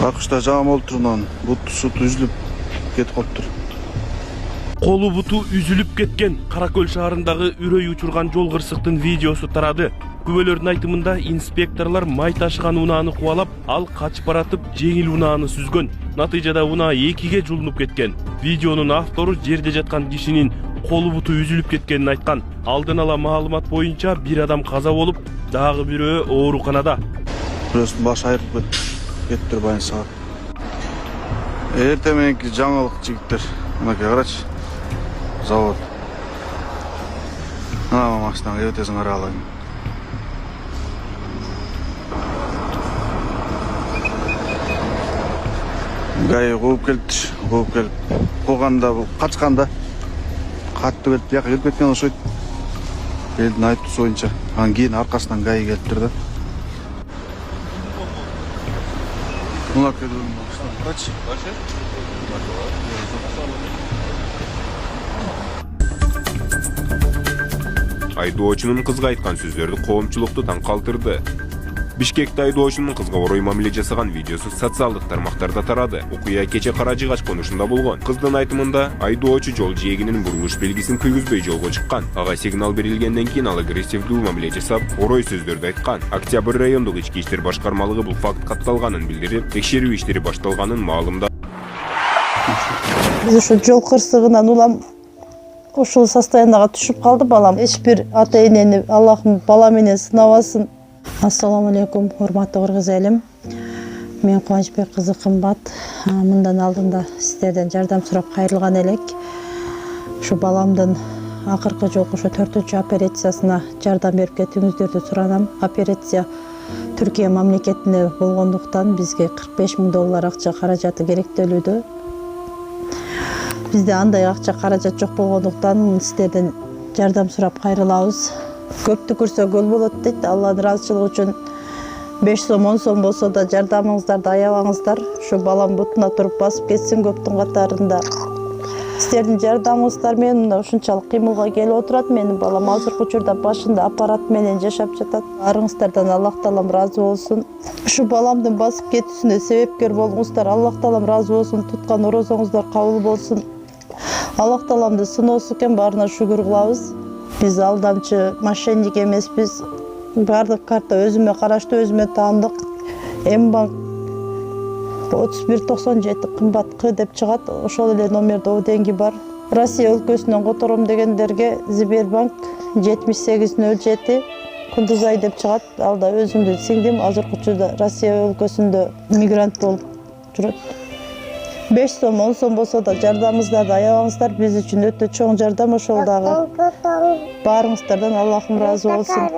Акышта жаам олтурунан бут сут үзүлүп кетип калыптыр. Колу буту үзүлүп кеткен Каракөл шаарындагы үрөй учурган жол кырсыктын видеосу тарады. Күбөлөрдүн айтымында инспекторлор май ташыган унааны кубалап, ал качып баратып жеңил унааны сүзгөн. Натыйжада унаа экиге жулунуп кеткен. Видеонун автору жерде жаткан кишинин колу буту үзүлүп кеткенин айткан. Алдын ала маалымат боюнча бир адам каза болуп, дагы бирөө ооруканада. Бирөөсүнүн башы айрылып кетиптир байынсага. Эртең мененки жаңылык жигиттер. Мынакей карачы. Завод. Ана машинаға өтесің аралайын. Гай қуып келіп қоғанда қачқанда қатты келіп яққа келіп кеткен ошойды. Елдің айтып сойынша. Кейін арқасынан гай келіптір да. Мынакей машина. Қарачы. Айдоочунун кызга айткан сөздөрү коомчулукту таң калтырды. Бишкекте айдоочунун кызга орой мамиле жасаган видеосу социалдык тармактарда тарады. Окуя кече Кара Жыгач конушунда болгон. Кыздын айтымында айдоочу жол жээгинин бурулуш белгисин кыйгызбай жолго чыккан. Ага сигнал берилгенден кийин ал агрессивдүү мамиле жасап, орой сөздөрдү айткан. Октябрь райондук ички иштер башкармалыгы бул факт катталганын билдирип, текшерүү иштери башталганын маалымдады. Биз ушу жол кырсыгынан улам ушул состояниега түшүп калды балам. Эч бир ата энени Аллахым бала менен сынабасын. Ассаламу алейкум, урматтуу кыргыз элим. Мен Кубанычбек кызы Кымбат. Мындан алдында сиздерден жардам сурап кайрылган элек. Ушу баламдын акыркы жолку ошо 4-чү операциясына жардам берип кетиңиздерди суранам. Операция Түркия мамлекетинде болгондуктан бизге $45,000 акча каражаты керектелүүдө. Bizde андай акча каражат жок болгондуктан сиздерден жардам сурап кайрылабыз. Көптү көрсө көл болот дейт. Алланын ыраазычылыгы үчүн 5 сом 10 сом болсо да жардамыңыздарды аябаңыздар. Ушу балам бутуна туруп басып кетсин көптүн катарында. Сиздердин жардамыңыздар менен ушунчалык кыймылга келип отурат. Менин балам азыркы учурда башында аппарат менен жашап жатат. Арыңыздардан Аллах таалам ыраазы болсун. Ушу баламдын басып кетүүсүнө себепкер болуңуздар. Аллах таалам ыраазы болсун. Туткан орозоңуздар кабыл болсун. Аллах тааламды сыноосу экен, баарына шүгүр кылабыз. Биз алдамчы, мошенник эмеспиз. Бардык карта өзүмө караштуу, өзүмө таандык. М-банк 3197 кымбат К деп чыгат. Ошол эле номерде оденги бар. Россия өлкөсүнөн котором дегендерге Сбербанк 7807 Кундузай деп чыгат. Алда өзүмдүн сиңдим азыркы учурда Россия өлкөсүндө мигрант болуп жүрөт. 5 сом 10 сом болсо да жардамыңыздарды аябаңыздар. Биз үчүн өтө чоң жардам ошол дагы. Баарыңыздардан Аллахым ыраазы болсун.